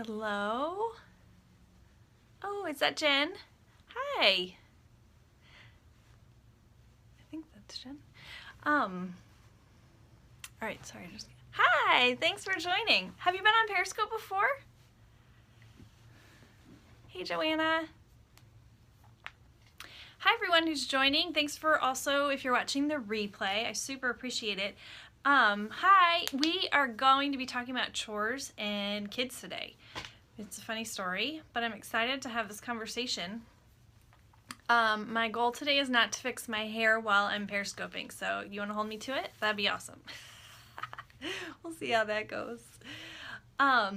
Hello? Oh, is that Jen? Hi. I think that's Jen. All right, sorry. Hi, thanks for joining. Have you been on Periscope before? Hey, Joanna. Hi, everyone who's joining. Thanks for also, if you're watching the replay, I super appreciate it. Hi, we are going to be talking about chores and kids today. It's a funny story, but I'm excited to have this conversation. My goal today is not to fix my hair while I'm periscoping, so you want to hold me to it? That'd be awesome. We'll see how that goes. All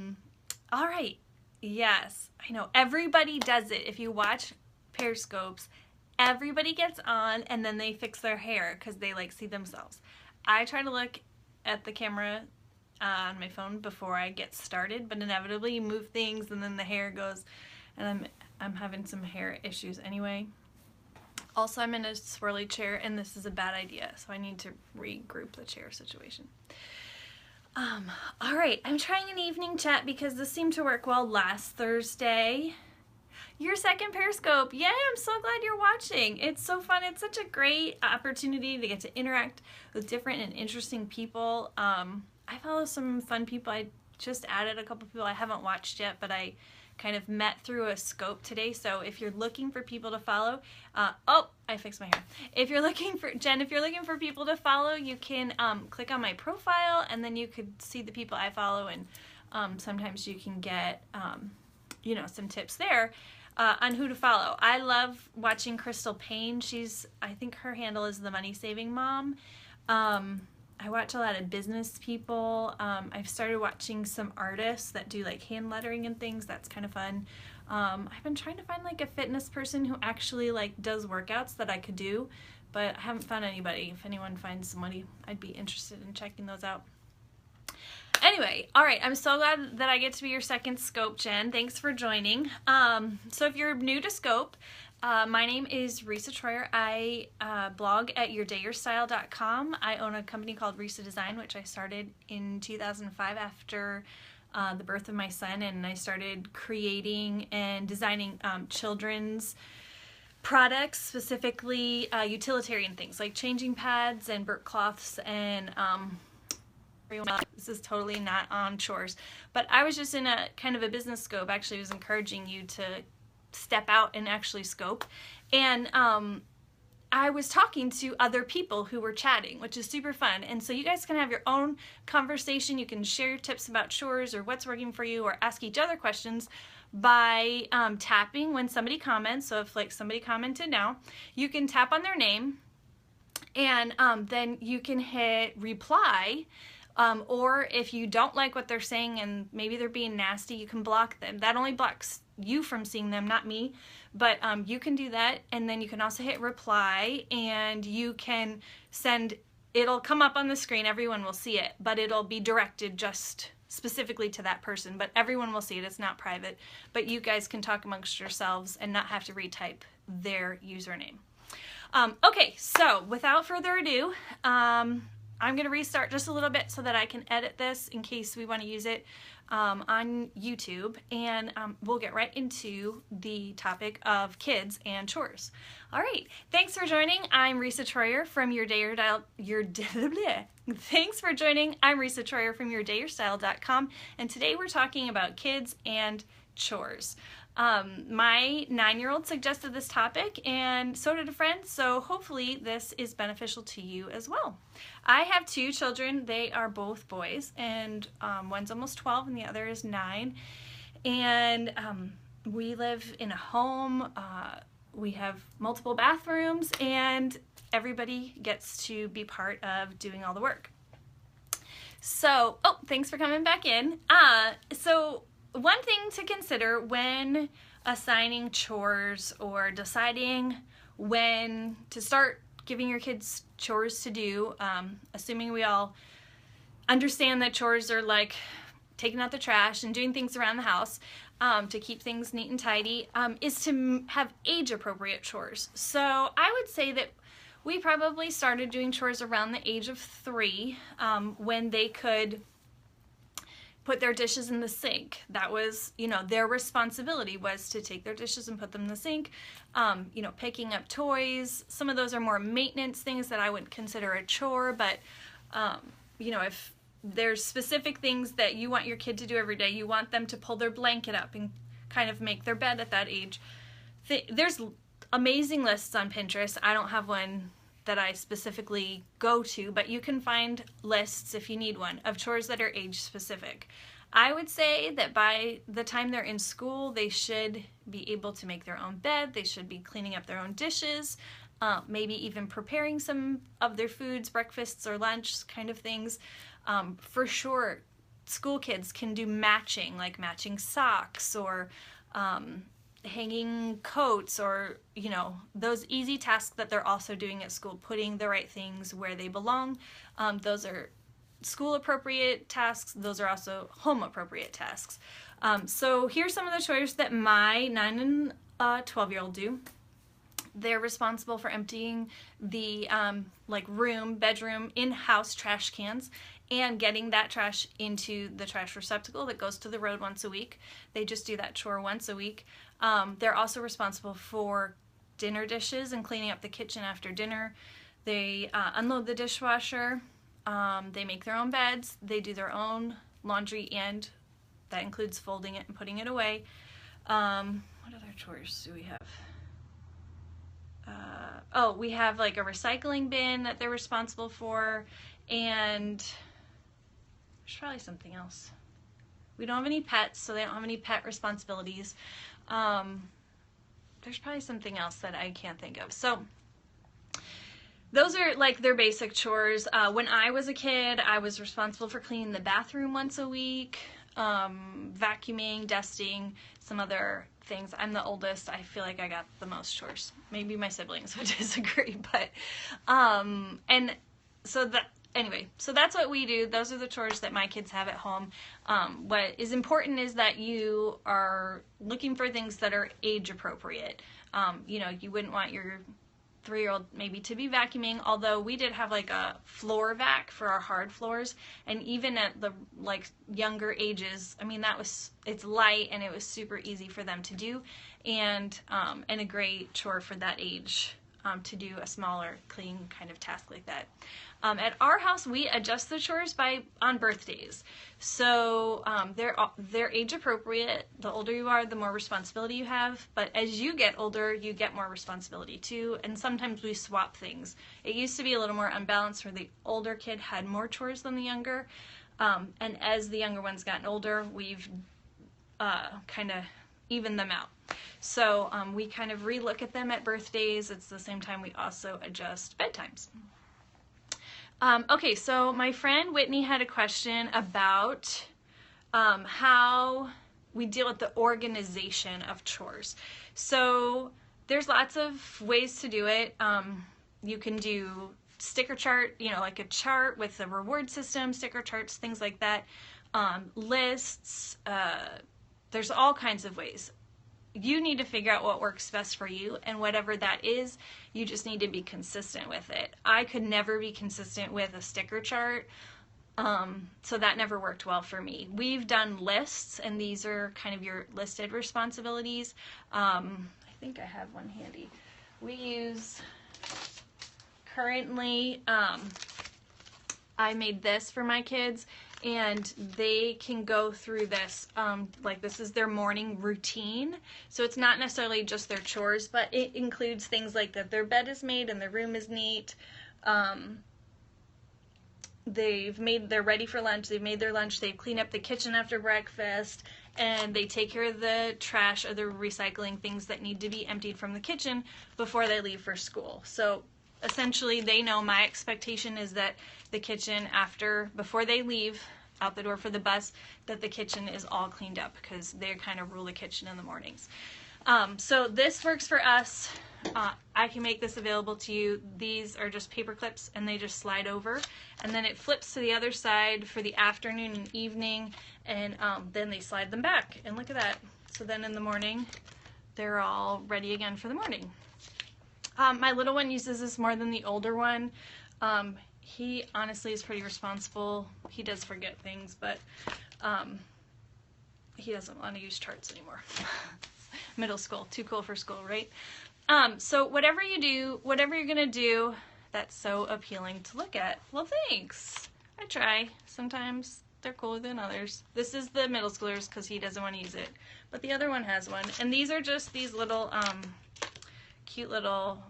right. Yes, I know. Everybody does it. If you watch periscopes, everybody gets on and then they fix their hair because they like see themselves. I try to look at the camera on my phone before I get started, but inevitably you move things and then the hair goes, and I'm having some hair issues anyway. Also, I'm in a swirly chair and this is a bad idea, so I need to regroup the chair situation. All right, I'm trying an evening chat because this seemed to work well last Thursday. Your second Periscope. Yay, I'm so glad you're watching. It's so fun. It's such a great opportunity to get to interact with different and interesting people. I follow some fun people. I just added a couple people I haven't watched yet, but I kind of met through a scope today. So if you're looking for people to follow, oh, I fixed my hair. If you're looking for, Jen, if you're looking for people to follow, you can click on my profile and then you could see the people I follow, and sometimes you can get, you know, some tips there. On who to follow. I love watching Crystal Payne. I think her handle is the Money Saving Mom. I watch a lot of business people. I've started watching some artists that do like hand lettering and things. That's kind of fun. I've been trying to find like a fitness person who actually like does workouts that I could do, but I haven't found anybody. If anyone finds somebody, I'd be interested in checking those out. Anyway, all right, I'm so glad that I get to be your second Scope, Jen. Thanks for joining. So if you're new to Scope, my name is Risa Troyer. I blog at yourdayyourstyle.com. I own a company called Resadesign, which I started in 2005 after the birth of my son, and I started creating and designing children's products, specifically utilitarian things like changing pads and burp cloths and this is totally not on chores, but I was just in a kind of a business scope. Actually, I was encouraging you to step out and actually scope, and I was talking to other people who were chatting, which is super fun. And so you guys can have your own conversation. You can share your tips about chores or what's working for you, or ask each other questions by tapping when somebody comments. So if like somebody commented now, you can tap on their name, and then you can hit reply. Or if you don't like what they're saying and maybe they're being nasty, you can block them. That only blocks you from seeing them, not me. But you can do that, and then you can also hit reply, and you can send, it'll come up on the screen, everyone will see it, but it'll be directed just specifically to that person, but everyone will see it, it's not private. But you guys can talk amongst yourselves and not have to retype their username. Okay, so without further ado, I'm going to restart just a little bit so that I can edit this in case we want to use it on YouTube, and we'll get right into the topic of kids and chores. All right, thanks for joining. I'm Risa Troyer from Thanks for joining. I'm Risa Troyer from yourdayyourstyle.com, and today we're talking about kids and chores. My 9-year-old suggested this topic, and so did a friend, so hopefully this is beneficial to you as well. I have 2 children. They are both boys, and one's almost 12 and the other is 9, and we live in a home. We have multiple bathrooms, and everybody gets to be part of doing all the work. So, oh, thanks for coming back in. So one thing to consider when assigning chores or deciding when to start giving your kids chores to do, assuming we all understand that chores are like taking out the trash and doing things around the house to keep things neat and tidy, is to have age-appropriate chores. So I would say that we probably started doing chores around the age of 3, when they could put their dishes in the sink. That was, you know, their responsibility was to take their dishes and put them in the sink. You know, picking up toys. Some of those are more maintenance things that I wouldn't consider a chore, but, you know, if there's specific things that you want your kid to do every day, you want them to pull their blanket up and kind of make their bed at that age. There's amazing lists on Pinterest. I don't have one that I specifically go to, but you can find lists if you need one of chores that are age specific. I would say that by the time they're in school, they should be able to make their own bed. They should be cleaning up their own dishes, maybe even preparing some of their foods, breakfasts or lunch kind of things. For sure, school kids can do matching, like matching socks or hanging coats, or, you know, those easy tasks that they're also doing at school, putting the right things where they belong. Those are school appropriate tasks. Those are also home appropriate tasks. So here's some of the chores that my 9 and 12-year-old do. They're responsible for emptying the like bedroom, in-house trash cans and getting that trash into the trash receptacle that goes to the road once a week. They just do that chore once a week. They're also responsible for dinner dishes and cleaning up the kitchen after dinner. They unload the dishwasher. They make their own beds. They do their own laundry, and that includes folding it and putting it away. What other chores do we have? Oh, we have like a recycling bin that they're responsible for, and there's probably something else. We don't have any pets, so they don't have any pet responsibilities. There's probably something else that I can't think of. So those are like their basic chores. When I was a kid, I was responsible for cleaning the bathroom once a week, vacuuming, dusting, some other things. I'm the oldest. I feel like I got the most chores. Maybe my siblings would disagree, but and so that anyway, so that's what we do. Those are the chores that my kids have at home. What is important is that you are looking for things that are age appropriate. You know, you wouldn't want your 3-year-old maybe to be vacuuming, although we did have like a floor vac for our hard floors, and even at the like younger ages, I mean, it's light and it was super easy for them to do, and a great chore for that age to do a smaller clean kind of task like that. At our house, we adjust the chores on birthdays. So they're age appropriate. The older you are, the more responsibility you have. But as you get older, you get more responsibility too. And sometimes we swap things. It used to be a little more unbalanced where the older kid had more chores than the younger. And as the younger one's gotten older, we've kind of evened them out. So we kind of relook at them at birthdays. It's the same time we also adjust bedtimes. Okay, so my friend Whitney had a question about how we deal with the organization of chores. So there's lots of ways to do it. You can do sticker chart, you know, like a chart with a reward system, sticker charts, things like that. Lists, there's all kinds of ways. You need to figure out what works best for you, and whatever that is, you just need to be consistent with it. I could never be consistent with a sticker chart, so that never worked well for me. We've done lists, and these are kind of your listed responsibilities. I think I have one handy. We use, currently, I made this for my kids, and they can go through this, like this is their morning routine. So it's not necessarily just their chores, but it includes things like that their bed is made and their room is neat. They're ready for lunch, they've made their lunch, they've cleaned up the kitchen after breakfast, and they take care of the trash or the recycling things that need to be emptied from the kitchen before they leave for school. So essentially, they know my expectation is that the kitchen before they leave out the door for the bus, that the kitchen is all cleaned up, because they kind of rule the kitchen in the mornings. So this works for us. I can make this available to you. These are just paper clips, and they just slide over, and then it flips to the other side for the afternoon and evening, and then they slide them back, and look at that. So then in the morning, they're all ready again for the morning. My little one uses this more than the older one. He honestly is pretty responsible. He does forget things, but He doesn't want to use charts anymore. Middle school, too cool for school, right? So whatever you do, whatever you're gonna do, that's so appealing to look at. Well, thanks. I try. Sometimes they're cooler than others. This is the middle schooler's because he doesn't want to use it, but the other one has one. And these are just these little cute little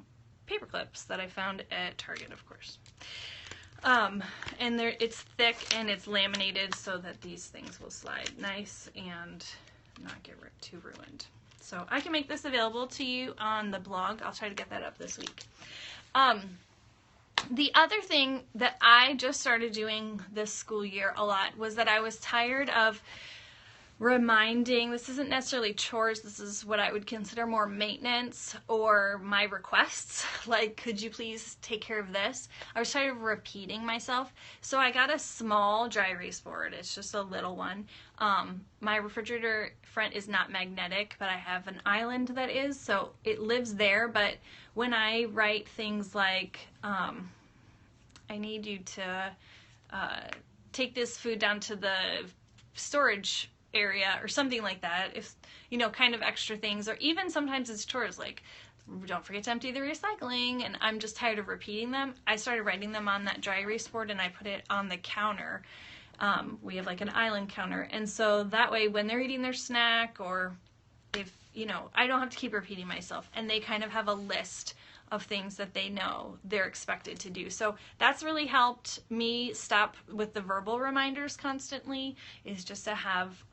paper clips that I found at Target, of course. And it's thick and it's laminated so that these things will slide nice and not get too ruined. So I can make this available to you on the blog. I'll try to get that up this week. The other thing that I just started doing this school year a lot was that I was tired of reminding, this isn't necessarily chores, this is what I would consider more maintenance or my requests, like, could you please take care of this? I was tired of repeating myself, so I got a small dry erase board. It's just a little one. My refrigerator front is not magnetic, but I have an island that is, so it lives there, but when I write things like, I need you to take this food down to the storage area or something like that, if you know, kind of extra things, or even sometimes it's chores like don't forget to empty the recycling, and I'm just tired of repeating them. I started writing them on that dry erase board and I put it on the counter. We have like an island counter, and so that way when they're eating their snack, or if you know, I don't have to keep repeating myself, and they kind of have a list of things that they know they're expected to do. So that's really helped me stop with the verbal reminders constantly, is just to have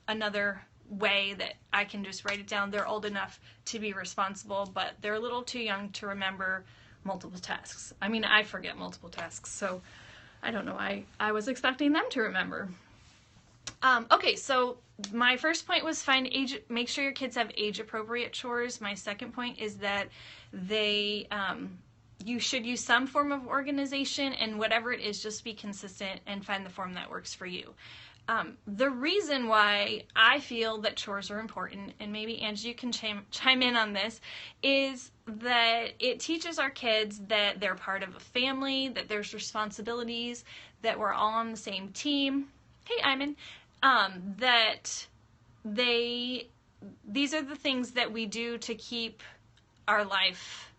another way that I can just write it down. They're old enough to be responsible, but they're a little too young to remember multiple tasks. I mean, I forget multiple tasks, so I don't know. I was expecting them to remember. Okay, so my first point was make sure your kids have age-appropriate chores. My second point is that you should use some form of organization, and whatever it is, just be consistent and find the form that works for you. The reason why I feel that chores are important, and maybe Angie, you can chime in on this, is that it teaches our kids that they're part of a family, that there's responsibilities, that we're all on the same team. Hey, Iman. That these are the things that we do to keep our life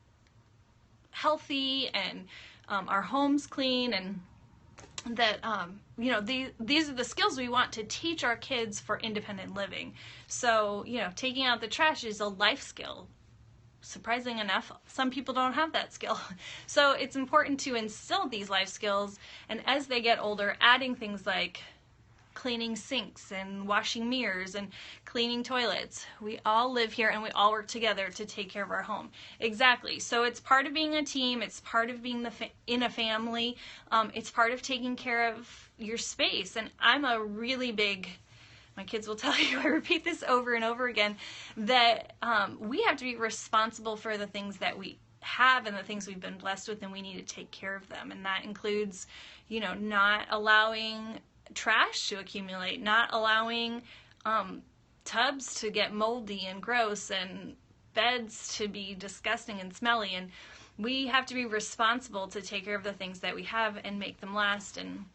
healthy and our homes clean, and that you know, these are the skills we want to teach our kids for independent living. So, you know, taking out the trash is a life skill. Surprising enough, some people don't have that skill. So it's important to instill these life skills, and as they get older, adding things like cleaning sinks and washing mirrors and cleaning toilets. We all live here and we all work together to take care of our home. Exactly. So it's part of being a team. It's part of being in a family. It's part of taking care of your space. And I'm a really big, my kids will tell you, I repeat this over and over again, that we have to be responsible for the things that we have and the things we've been blessed with, and we need to take care of them. And that includes, you know, not allowing trash to accumulate, not allowing tubs to get moldy and gross, and beds to be disgusting and smelly. And we have to be responsible to take care of the things that we have and make them last, and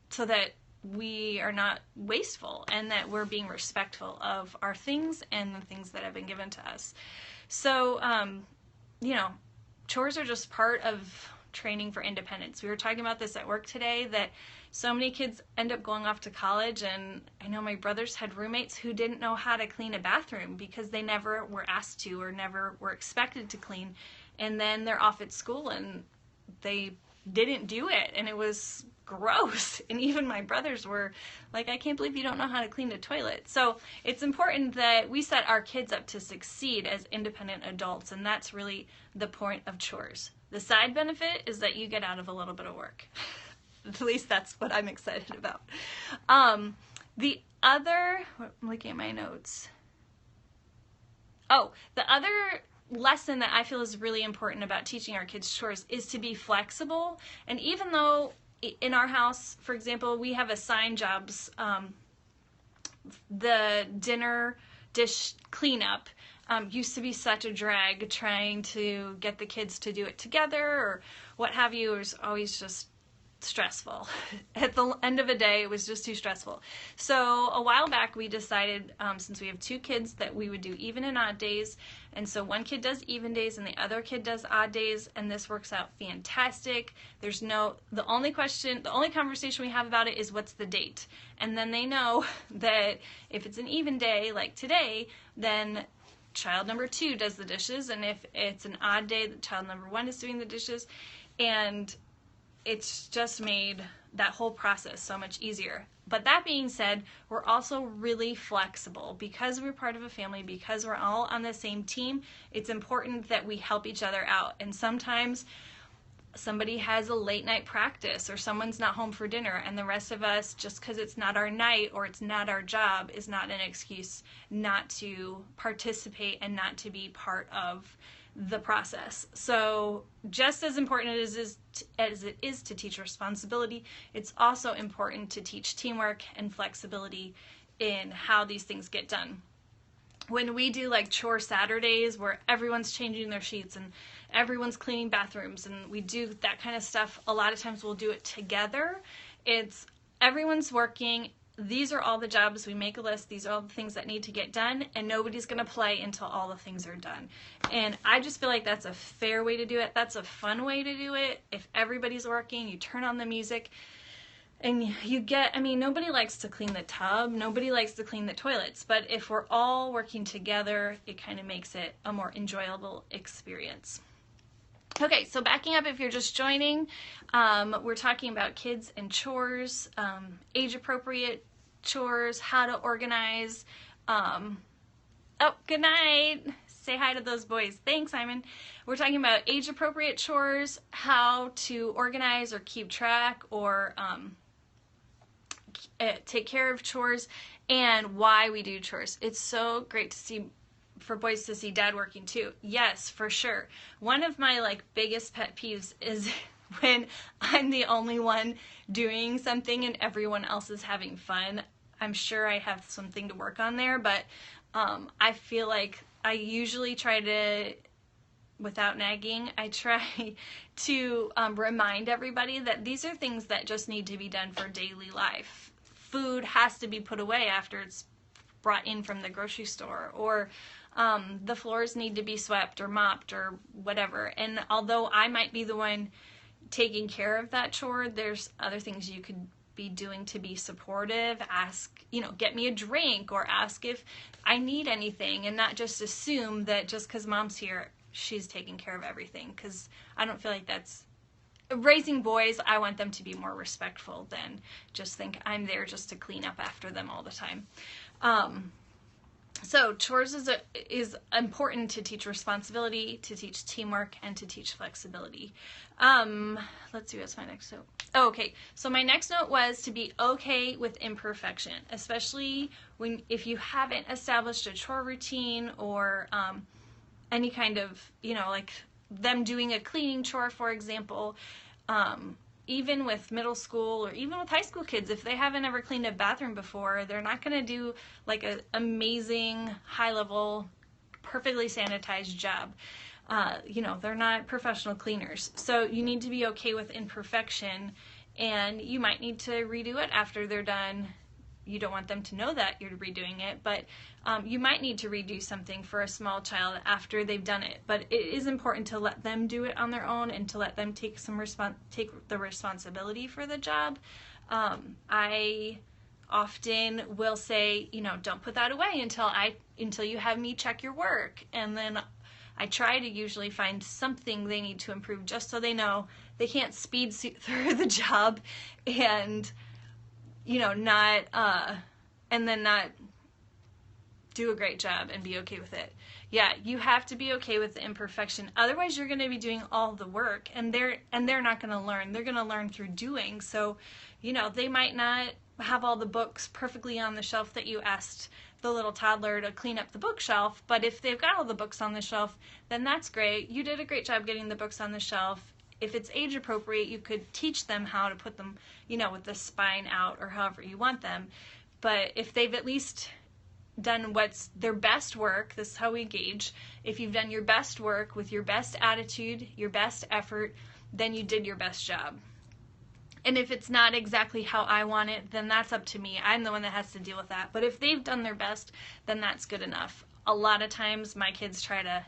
so that we are not wasteful, and that we're being respectful of our things and the things that have been given to us. So you know, chores are just part of training for independence. We were talking about this at work today, that so many kids end up going off to college, and I know my brothers had roommates who didn't know how to clean a bathroom because they never were asked to or never were expected to clean, and then they're off at school and they didn't do it, and it was gross. And even my brothers were like, I can't believe you don't know how to clean a toilet. So it's important that we set our kids up to succeed as independent adults, and that's really the point of chores. The side benefit is that you get out of a little bit of work. At least that's what I'm excited about. The other, I'm looking at my notes. Oh, the other lesson that I feel is really important about teaching our kids chores is to be flexible. And even though in our house, for example, we have assigned jobs, the dinner dish cleanup used to be such a drag, trying to get the kids to do it together or what have you. It was always just stressful. At the end of a day, it was just too stressful. So a while back, we decided, since we have 2 kids, that we would do even and odd days. And so one kid does even days and the other kid does odd days, and this works out fantastic. The only conversation we have about it is what's the date. And then they know that if it's an even day, like today, then child number 2 does the dishes, and if it's an odd day, child number 1 is doing the dishes. And it's just made that whole process so much easier. But that being said, we're also really flexible. Because we're part of a family, because we're all on the same team, it's important that we help each other out. And sometimes somebody has a late night practice, or someone's not home for dinner, and the rest of us, just because it's not our night or it's not our job, is not an excuse not to participate and not to be part of the process. So just as important as it is to teach responsibility, it's also important to teach teamwork and flexibility in how these things get done. When we do like chore Saturdays where everyone's changing their sheets and everyone's cleaning bathrooms and we do that kind of stuff, a lot of times we'll do it together. It's everyone's working. These are all the jobs. We make a list. These are all the things that need to get done, and nobody's going to play until all the things are done. And I just feel like that's a fair way to do it. That's a fun way to do it. If everybody's working, you turn on the music, and nobody likes to clean the tub. Nobody likes to clean the toilets. But if we're all working together, it kind of makes it a more enjoyable experience. Okay, so backing up, if you're just joining, we're talking about kids and chores, age-appropriate chores, how to organize. Oh, good night. Say hi to those boys. Thanks, Simon. We're talking about age-appropriate chores, how to organize or keep track or take care of chores, and why we do chores. It's so great to see for boys to see dad working too. Yes, for sure. One of my biggest pet peeves is when I'm the only one doing something and everyone else is having fun. I'm sure I have something to work on there, but I feel like I usually try to, without nagging, I try to remind everybody that these are things that just need to be done for daily life. Food has to be put away after it's brought in from the grocery store, or the floors need to be swept or mopped or whatever. And although I might be the one taking care of that chore, there's other things you could be doing to be supportive. Ask, get me a drink, or ask if I need anything, and not just assume that just because mom's here, she's taking care of everything, because I don't feel like that's raising boys. I want them to be more respectful than just think I'm there just to clean up after them all the time. So chores is important to teach responsibility, to teach teamwork, and to teach flexibility. Let's see, what's my next note? Oh, okay, so my next note was to be okay with imperfection, especially if you haven't established a chore routine or any kind of, like them doing a cleaning chore, for example. Even with middle school or even with high school kids, if they haven't ever cleaned a bathroom before, they're not going to do like an amazing, high-level, perfectly sanitized job. They're not professional cleaners. So you need to be okay with imperfection, and you might need to redo it after they're done. You don't want them to know that you're redoing it, but you might need to redo something for a small child after they've done it. But it is important to let them do it on their own and to let them take the responsibility for the job. I often will say, don't put that away until you have me check your work, and then I try to usually find something they need to improve, just so they know they can't speed through the job and not do a great job and be okay with it. Yeah, you have to be okay with the imperfection. Otherwise, you're going to be doing all the work, and they're not going to learn. They're going to learn through doing. So, they might not have all the books perfectly on the shelf that you asked the little toddler to clean up the bookshelf, but if they've got all the books on the shelf, then that's great. You did a great job getting the books on the shelf. If it's age appropriate, you could teach them how to put them, with the spine out or however you want them. But if they've at least done what's their best work, this is how we gauge. If you've done your best work with your best attitude, your best effort, then you did your best job. And if it's not exactly how I want it, then that's up to me. I'm the one that has to deal with that. But if they've done their best, then that's good enough. A lot of times my kids try to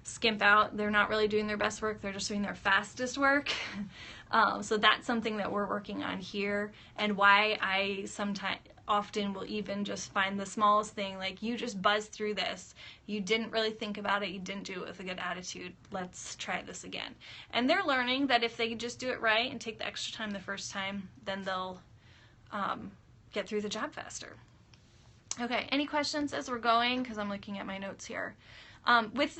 skimp out. They're not really doing their best work. They're just doing their fastest work. So that's something that we're working on here, and why I often will even just find the smallest thing, like, you just buzzed through this. You didn't really think about it. You didn't do it with a good attitude. Let's try this again. And they're learning that if they just do it right and take the extra time the first time, then they'll get through the job faster. Okay, any questions as we're going? Because I'm looking at my notes here. With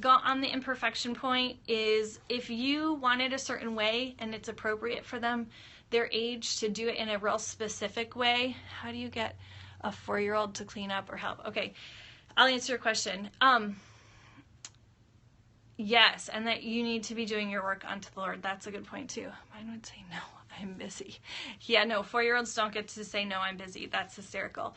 on the imperfection point is, if you want it a certain way and it's appropriate for them, their age, to do it in a real specific way. How do you get a 4-year-old to clean up or help? Okay, I'll answer your question. Yes, and that you need to be doing your work unto the Lord. That's a good point too. Mine would say, no, I'm busy. Yeah, no, 4-year-olds don't get to say, no, I'm busy. That's hysterical.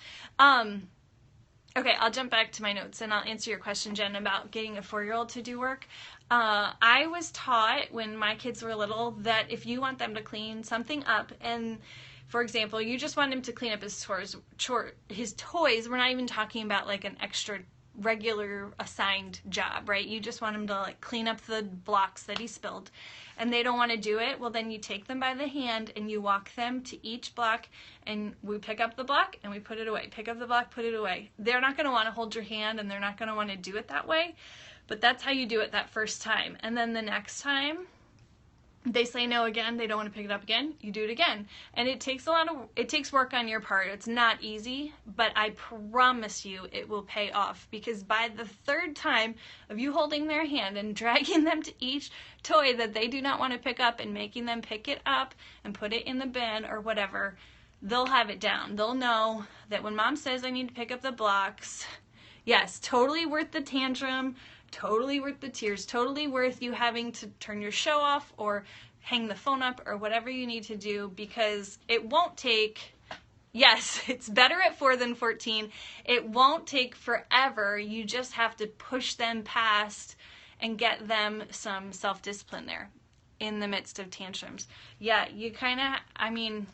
Okay, I'll jump back to my notes and I'll answer your question, Jen, about getting a 4-year-old to do work. I was taught when my kids were little that if you want them to clean something up, and for example, you just want him to clean up his toys, we're not even talking about like an extra regular assigned job, right? You just want him to like clean up the blocks that he spilled, and they don't want to do it. Well, then you take them by the hand and you walk them to each block, and we pick up the block and we put it away. Pick up the block, put it away. They're not going to want to hold your hand, and they're not going to want to do it that way, but that's how you do it that first time. And then the next time they say no again, they don't want to pick it up again, you do it again. And it takes work on your part. It's not easy, but I promise you it will pay off, because by the third time of you holding their hand and dragging them to each toy that they do not want to pick up and making them pick it up and put it in the bin or whatever, they'll have it down. They'll know that when mom says I need to pick up the blocks, yes, totally worth the tantrum, totally worth the tears, totally worth you having to turn your show off or hang the phone up or whatever you need to do, because it won't take, yes, it's better at 4 than 14. It won't take forever. You just have to push them past and get them some self-discipline there in the midst of tantrums. Yeah, you kind of, I mean,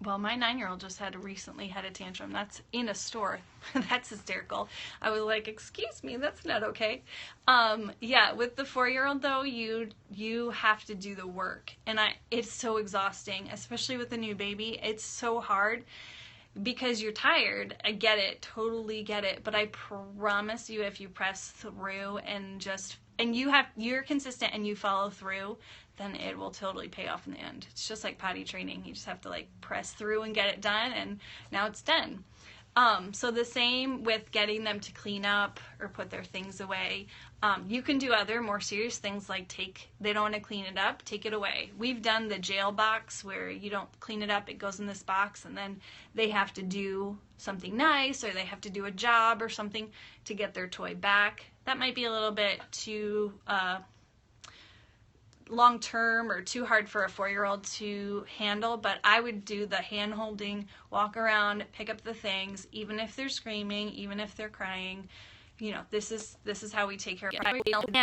well, my 9-year-old just recently had a tantrum. That's in a store. That's hysterical. I was like, excuse me, that's not okay. Yeah, with the 4-year-old though, you have to do the work, and it's so exhausting, especially with a new baby. It's so hard because you're tired. I get it, totally get it. But I promise you, if you press through and you're consistent and you follow through, then it will totally pay off in the end. It's just like potty training. You just have to like press through and get it done, and now it's done. So the same with getting them to clean up or put their things away. You can do other more serious things like they don't want to clean it up, take it away. We've done the jail box where you don't clean it up, it goes in this box, and then they have to do something nice, or they have to do a job or something to get their toy back. That might be a little bit too long term or too hard for a 4-year-old to handle, but I would do the hand holding, walk around, pick up the things, even if they're screaming, even if they're crying. You know, this is how we take care of it.